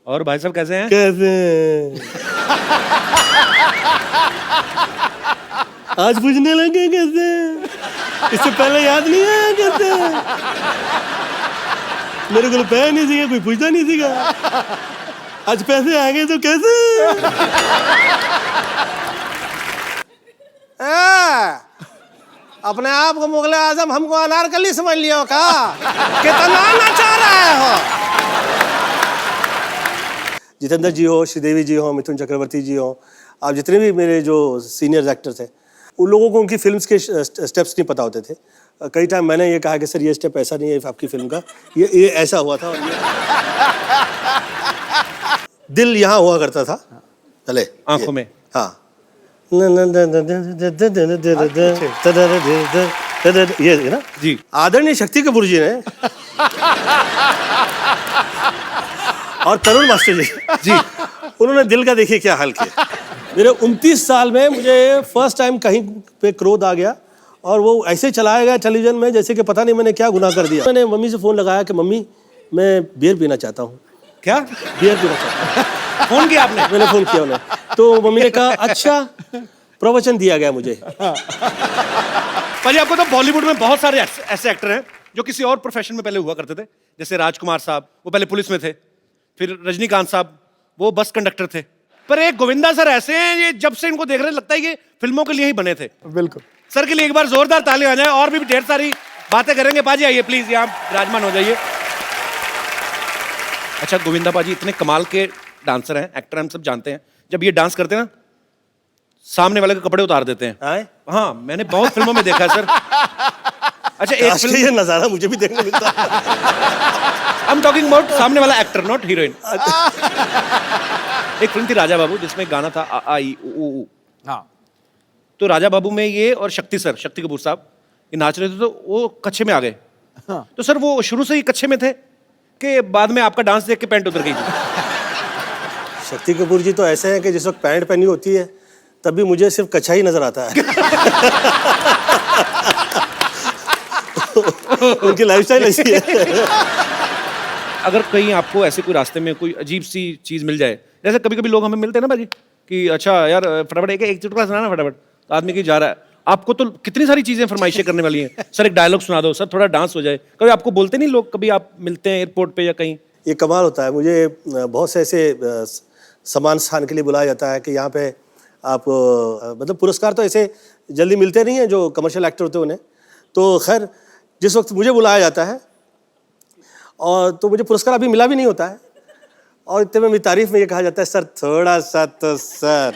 और भाई साहब कैसे हैं? कैसे हैं? आज पूछने लगे कैसे हैं? इससे पहले याद नहीं आया कैसे हैं? मेरे को पैर नहीं सीखा, कोई पूछता नहीं सीखा। आज पैसे आ गए तो कैसे? अपने आप को मुगले आजम हमको अनारकली समझ लियो का? कितना नचा रहे हो? जितेंद्र जी हो, श्रीदेवी जी हो, मिथुन चक्रवर्ती जी हो, आप जितने भी मेरे जो सीनियर एक्टर थे, उन लोगों को उनकी फिल्म्स के स्टेप्स नहीं पता होते थे। कई टाइम मैंने ये कहा कि सर ये स्टेप ऐसा नहीं है आपकी फिल्म का, ये ऐसा हुआ था। और दिल यहाँ हुआ करता था चले आंखों में। हाँ, ये ना जी। आदरणीय शक्ति कपूर जी ने और तरुण मास्टर जी उन्होंने दिल का देखिए क्या हाल किया। मेरे 29 साल में मुझे फर्स्ट टाइम कहीं पे क्रोध आ गया और वो ऐसे चलाया गया टेलीविजन में जैसे कि पता नहीं मैंने क्या गुनाह कर दिया। मैंने मम्मी से फोन लगाया कि मम्मी मैं बियर पीना चाहता हूँ। क्या? बियर पीना चाहता हूँ। फोन किया आपने? मैंने फोन किया उन्हें, तो मम्मी ने कहा अच्छा, प्रवचन दिया गया मुझे। पाजी आपको तो बॉलीवुड में बहुत सारे ऐसे एक्टर हैं जो किसी और प्रोफेशन में पहले हुआ करते थे, जैसे राजकुमार साहब, वो पहले पुलिस में थे, फिर रजनीकांत साहब, वो बस कंडक्टर थे, पर एक गोविंदा सर ऐसे हैं, ये जब से इनको देख रहे लगता है कि फिल्मों के लिए ही बने थे। बिल्कुल। सर के लिए एक बार जोरदार ताली आ जाए, और भी ढेर सारी बातें करेंगे। पाजी आइए प्लीज, यहाँ विराजमान हो जाइए। अच्छा गोविंदा पाजी इतने कमाल के डांसर हैं, एक्टर, हम सब जानते हैं, जब ये डांस करते हैं ना, सामने वाले के कपड़े उतार देते हैं। हाँ, मैंने बहुत फिल्मों में देखा है सर। अच्छा एक फिल्म, ये नजारा मुझे भी देखने मिलता है। I'm talking about सामने वाला एक्टर, नॉट हीरोइन। एक फिल्म थी राजा बाबू जिसमें गाना था आ ई उ। हाँ, तो राजा बाबू में ये और शक्ति सर, शक्ति कपूर साहब, ये नाच रहे थे, तो वो कच्छे में आ गए। हाँ। तो सर वो शुरू से ही कच्छे में थे कि बाद में आपका डांस देख के पैंट उतर गई थी? शक्ति कपूर जी तो ऐसे हैं कि जिस वक्त पैंट पहनी होती है तब भी मुझे सिर्फ कच्छा ही नजर आता है। उनकी लाइफस्टाइल ऐसी है। अगर कहीं आपको ऐसे कोई रास्ते में कोई अजीब सी चीज मिल जाए, जैसे कभी कभी लोग हमें मिलते हैं ना भाजी कि अच्छा यार फटाफट एक चुटकुला सुनाना फटाफट, तो आदमी की जा रहा है, आपको तो कितनी सारी चीजें फरमाइशें करने वाली हैं, सर एक डायलॉग सुना दो, सर थोड़ा डांस हो जाए, कभी आपको बोलते नहीं लोग, कभी आप मिलते हैं एयरपोर्ट पे या कहीं? ये कमाल होता है, मुझे बहुत से ऐसे सम्मान स्थान के लिए बुलाया जाता है कि यहाँ पे आप मतलब पुरस्कार तो ऐसे जल्दी मिलते नहीं हैं जो कमर्शियल एक्टर होते हैं उन्हें। तो खैर जिस वक्त मुझे बुलाया जाता है और तो मुझे पुरस्कार अभी मिला भी नहीं होता है, और इतने में मेरी तारीफ में ये कहा जाता है सर थोड़ा सा तो सर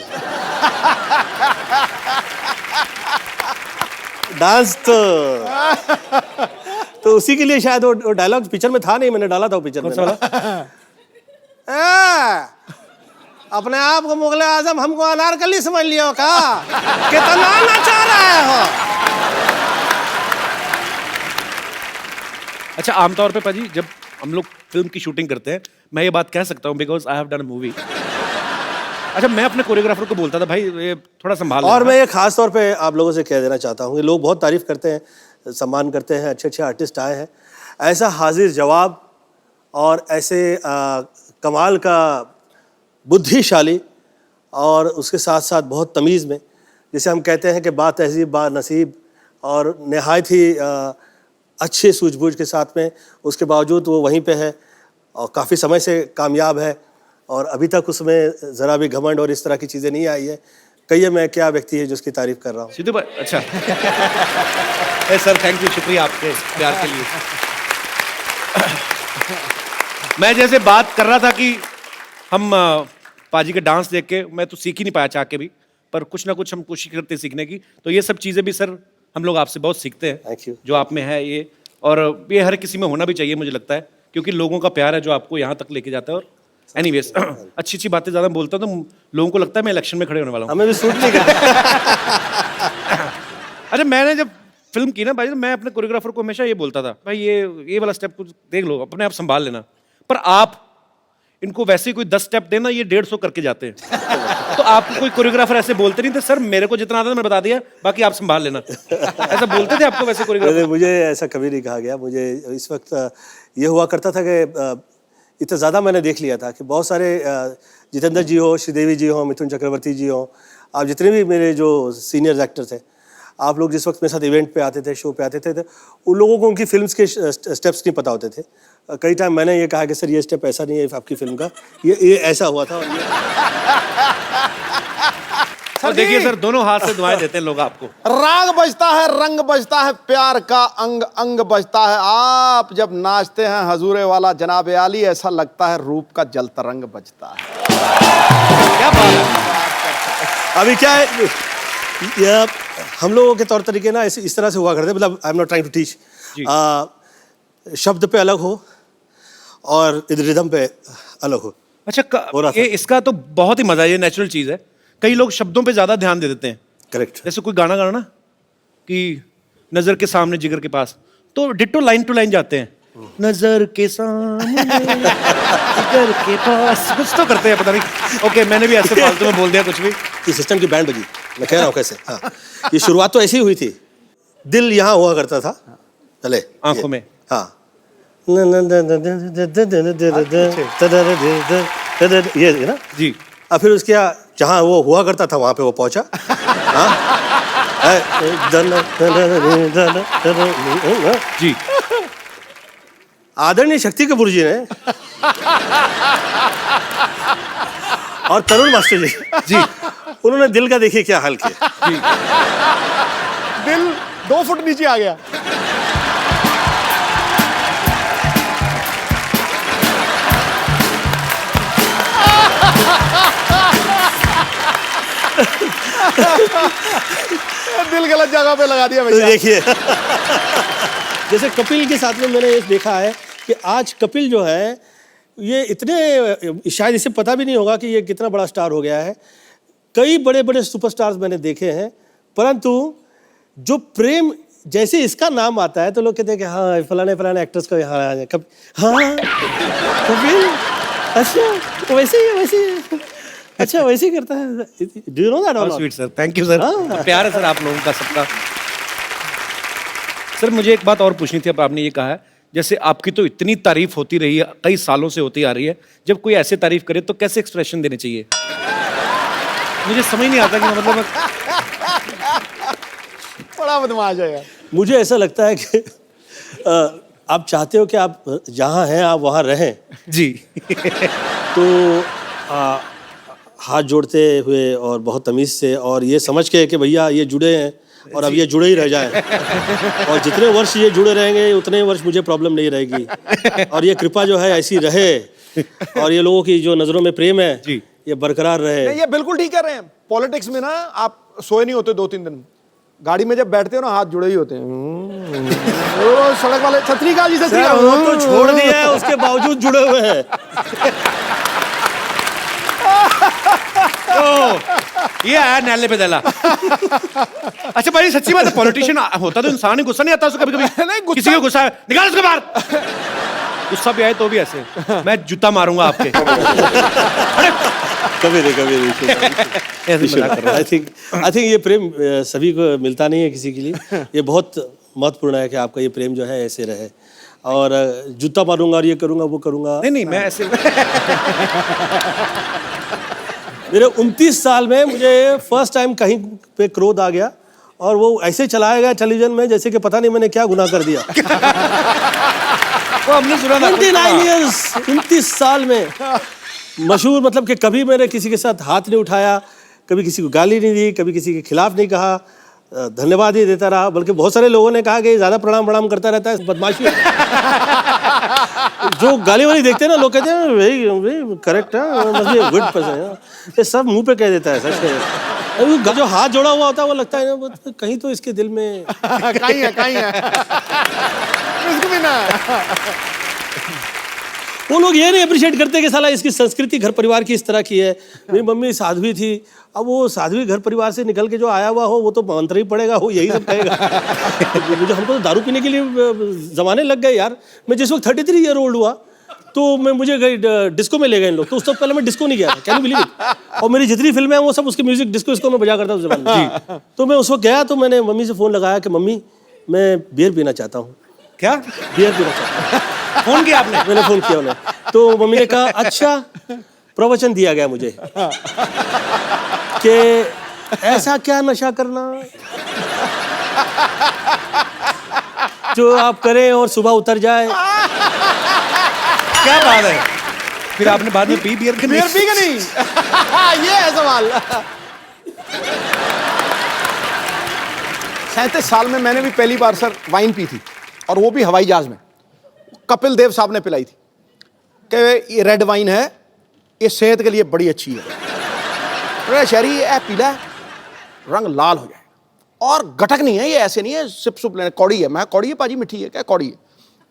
डांस तो उसी के लिए शायद वो डायलॉग पिक्चर में था नहीं, मैंने डाला था वो पिक्चर में। अपने आप को मुगले आजम हमको अनारकली समझ लियो का? कितना नचा रहे हो? अच्छा आमतौर पे पाजी जब हम लोग फिल्म की शूटिंग करते हैं, मैं ये बात कह सकता हूँ because I have done a movie. अच्छा मैं अपने कोरियोग्राफर को बोलता था भाई ये थोड़ा संभाल, और मैं ये खास तौर पे आप लोगों से कह देना चाहता हूँ, ये लोग बहुत तारीफ करते हैं, सम्मान करते हैं, अच्छे अच्छे आर्टिस्ट आए हैं, ऐसा हाजिर जवाब और ऐसे कमाल का बुद्धिशाली और उसके साथ साथ बहुत तमीज़ में, जिसे हम कहते हैं कि बा तहजीब बा नसीब और नहायत ही अच्छे सूझबूझ के साथ में, उसके बावजूद वो वहीं पे है और काफ़ी समय से कामयाब है और अभी तक उसमें ज़रा भी घमंड और इस तरह की चीज़ें नहीं आई है। कहिए मैं क्या व्यक्ति है जो उसकी तारीफ कर रहा हूँ। सीधे भाई अच्छा सर थैंक यू, शुक्रिया आपके प्यार के लिए। मैं जैसे बात कर रहा था कि हम पाजी के डांस देख के मैं तो सीख ही नहीं पाया चाह के भी, पर कुछ ना कुछ हम कोशिश करते सीखने की, तो ये सब चीज़ें भी सर हम लोग आपसे बहुत सीखते हैं। Thank you. जो आप में है ये, और ये हर किसी में होना भी चाहिए मुझे लगता है, क्योंकि लोगों का प्यार है जो आपको यहाँ तक लेके जाता है। और एनीवेज अच्छी अच्छी बातें ज़्यादा बोलता हूँ तो लोगों को लगता है मैं इलेक्शन में खड़े होने वाला हूँ। हमें भी सूट नहीं करता। अच्छा मैंने जब फिल्म की ना भाई, मैं अपने कोरियोग्राफर को हमेशा ये बोलता था भाई ये वाला स्टेप कुछ देख लो, अपने आप संभाल लेना, पर आप इनको वैसे ही कोई 10 स्टेप देना, ये 150 करके जाते हैं। तो आपको कोई कोरियोग्राफर ऐसे बोलते नहीं थे सर मेरे को जितना आता था मैं बता दिया, बाकी आप संभाल लेना, ऐसा बोलते थे आपको वैसे कोरियोग्राफर? मुझे ऐसा कभी नहीं कहा गया। मुझे इस वक्त ये हुआ करता था कि इतना ज़्यादा मैंने देख लिया था कि बहुत सारे जितेंद्र जी हो, श्रीदेवी जी हो, मिथुन चक्रवर्ती जी हो, आप जितने भी मेरे जो सीनियर एक्टर थे, आप लोग जिस वक्त मेरे साथ इवेंट पे आते थे, शो पे आते थे, तो उन लोगों को उनकी फिल्म्स के स्टेप्स नहीं पता होते थे। कई टाइम मैंने ये कहा कि सर ये स्टेप ऐसा नहीं है आपकी फिल्म का, ये ऐसा हुआ था। और देखिए सर, दोनों हाथ से दुआएं देते हैं लोग आपको। राग बजता है, रंग बजता है, प्यार का अंग अंग बजता है। आप जब नाचते हैं हजूरे वाला जनाब आली, ऐसा लगता है रूप का जल तरंग बजता है। क्या बात है। अभी क्या है, ये हम लोगों के तौर तरीके ना इस तरह से हुआ करते, मतलब I am not trying to teach, शब्द पे अलग हो और रिदम पे अलग हो। अच्छा, ये इसका तो बहुत ही मजा है, ये नेचुरल चीज है। कई लोग शब्दों पे ज्यादा ध्यान दे देते हैं। करेक्ट। जैसे कोई गाना गाना ना कि नजर के सामने जिगर के पास, तो डिट्टो लाइन टू लाइन जाते हैं। नजर के सामने जिगर के पास, कुछ तो करते हैं, पता नहीं। ओके, मैंने भी ऐसे फालतू में बोल दिया कुछ भी। ये सिस्टम की बैंड बजी, मैं कह रहा हूँ कैसे। हाँ, ये शुरुआत तो ऐसी ही हुई थी। दिल यहाँ हुआ करता था, चले आंखों में। हाँ, ये ना जी। और फिर उसके जहाँ वो हुआ करता था वहाँ पे वो पहुँचा। जी। आदरणीय शक्ति कपूर जी ने और तरुण मास्टर जी, उन्होंने दिल का देखिए क्या हाल किया। जी। दिल 2 फुट नीचे आ गया। दिल गलत जगह पे लगा दिया तो भैया। देखिए जैसे कपिल के साथ में मैंने ये देखा है कि आज कपिल जो है ये इतने, शायद इसे पता भी नहीं होगा कि ये कितना बड़ा स्टार हो गया है। कई बड़े बड़े सुपरस्टार्स मैंने देखे हैं, परंतु जो प्रेम जैसे इसका नाम आता है तो लोग कहते हैं कि हाँ फलाने फलाने एक्टर्स को यहाँ हाँ कपिल, अच्छा वैसे ही अच्छा वैसे ही करता है। Do you know that? Sweet sir, thank you sir. प्यार है सर आप लोगों का सबका। सर मुझे एक बात और पूछनी थी। अब आपने ये कहा है, जैसे आपकी तो इतनी तारीफ होती रही है, कई सालों से होती आ रही है, जब कोई ऐसे तारीफ करे तो कैसे एक्सप्रेशन देने चाहिए? मुझे समझ नहीं आता कि मतलब बड़ा बदमाश है यार। मुझे ऐसा लगता है कि आप चाहते हो कि आप जहाँ हैं आप वहाँ रहें जी। तो हाथ जोड़ते हुए और बहुत तमीज़ से और ये समझ के कि भैया ये जुड़े हैं और अब ये जुड़े ही रह जाएं और जितने वर्ष ये जुड़े रहेंगे उतने वर्ष मुझे प्रॉब्लम नहीं रहेगी और ये कृपा जो है ऐसी रहे और ये लोगों की जो नज़रों में प्रेम है जी, ये बरकरार रहे। नहीं, ये बिल्कुल ठीक कर रहे हैं। पॉलिटिक्स में ना आप सोए नहीं होते 2-3 दिन, गाड़ी में जब बैठते हो ना हाथ जुड़े ही होते हैं। वो सड़क वाले छतरी का जी सर, वो तो छोड़ दिया है, उसके बावजूद जुड़े हुए हैं। तो ये आया नैले पे दला। अच्छा भाई सच्ची बात है, पॉलिटिशियन होता तो इंसान ही, गुस्सा नहीं आता उसको कभी कभी? नहीं, गुस्सा- किसी को गुस्सा है निकाल उसको बाहर। गुस्सा भी आए तो भी ऐसे मैं जूता मारूंगा आपके। कभी नहीं ऐसे मजाक कर रहा हूं। आई थिंक ये प्रेम सभी को मिलता नहीं है किसी के लिए। ये बहुत महत्वपूर्ण है कि आपका ये प्रेम जो है ऐसे रहे और जूता मारूंगा और ये करूंगा वो करूंगा। नहीं मैं ऐसे मेरे 29 साल में मुझे फर्स्ट टाइम कहीं पे क्रोध आ गया और वो ऐसे चलाया गया टेलीविजन में जैसे कि पता नहीं मैंने क्या गुनाह कर दिया। वो हमने सुना 29 years, 29 साल में मशहूर, मतलब कि कभी मैंने किसी के साथ हाथ नहीं उठाया, कभी किसी को गाली नहीं दी, कभी किसी के खिलाफ नहीं कहा, धन्यवाद ही देता रहा। बल्कि बहुत सारे लोगों ने कहा कि ज़्यादा प्रणाम करता रहता है, बदमाशी। जो गाली वाली देखते हैं ना लोग कहते हैं वेरी करेक्ट है, मस्ट बी गुड पर्सन। ये सब मुंह पे कह देता है, सच कह। वो जो हाथ जोड़ा हुआ होता है वो लगता है ना कहीं तो इसके दिल में कहीं है इसको भी ना। वो लोग ये नहीं अप्रिशिएट करते कि साला इसकी संस्कृति घर परिवार की इस तरह की है। मेरी मम्मी साध्वी थी, अब वो साध्वी घर परिवार से निकल के जो आया हुआ हो वो तो मंत्र ही पड़ेगा, वो यही सब कहेगा। मुझे हमको तो दारू पीने के लिए जमाने लग गए यार। मैं जिस वक्त 33 ईयर ओल्ड हुआ तो मुझे डिस्को में ले गए इन लोग, तो उस तक पहले मैं डिस्को नहीं गया था, कैन यू बिलीव इट। और मेरी जितनी फिल्में हैं वो सब उसकी म्यूजिक डिस्को में बजा करता उस जमाने में। तो मैं उस वक्त गया तो मैंने मम्मी से फ़ोन लगाया कि मम्मी मैं बियर पीना चाहता हूँ। क्या बियर पीना चाहता हूँ। फोन किया आपने? मैंने फोन किया उन्हें, तो मम्मी ने कहा अच्छा, प्रवचन दिया गया मुझे कि ऐसा क्या नशा करना जो आप करें और सुबह उतर जाए। क्या बात है। फिर आपने बाद में पी बियर? बियर पी के नहीं ये है सवाल। 37 साल में मैंने भी पहली बार सर वाइन पी थी, और वो भी हवाई जहाज में। कपिल देव साहब ने पिलाई थी कि ये रेड वाइन है, ये सेहत के लिए बड़ी अच्छी है। अरे शहरी ये पीला है, रंग लाल हो जाए, और गटक नहीं है, ये ऐसे नहीं है सिप सुप लेने, कौड़ी है। मैं कौड़ी है पाजी, मिठी है क्या? कौड़ी है।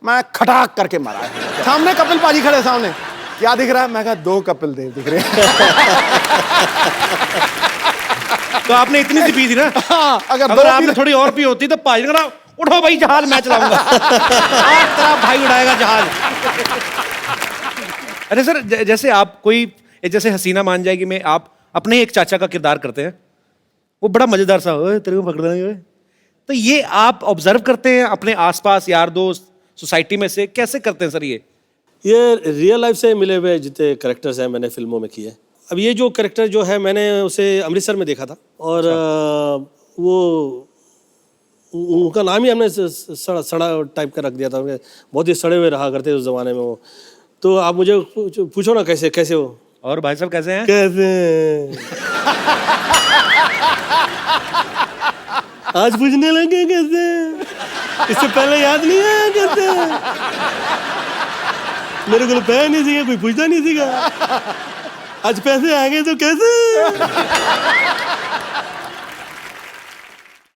मैं खटाक करके मारा है। सामने कपिल पाजी खड़े, सामने क्या दिख रहा है? मैं कहा 2 कपिल देव दिख रहे हैं। तो आपने इतनी सी पी थी ना? अगर आपने थोड़ी और पी होती तो पाजी ने कहा उठो भाई जहाज मैं चलाऊंगा। आज तेरा भाई उड़ाएगा जहाज। अरे सर जैसे आप कोई जैसे हसीना मान जाएगी में आप अपने एक चाचा का किरदार करते हैं, वो बड़ा मजेदार सा, ओए तेरे को पकड़ देंगे। तो ये आप ऑब्जर्व करते हैं अपने आसपास यार दोस्त सोसाइटी में से, कैसे करते हैं सर ये रियल लाइफ से मिले हुए जितने कैरेक्टर्स हैं मैंने फिल्मों में किए। अब ये जो कैरेक्टर जो है मैंने उसे अमृतसर में देखा था, और वो उनका नाम ही हमने सड़ा टाइप का रख दिया था। बहुत ही सड़े हुए रहा करते उस जमाने में वो। तो आप मुझे पूछो ना कैसे कैसे हो। और भाई साहब कैसे हैं? कैसे आज पूछने लगे कैसे? इससे पहले याद नहीं आया कैसे? मेरे को पैर नहीं सीखा, कोई पूछता नहीं सीखा, आज पैसे आ गए तो कैसे?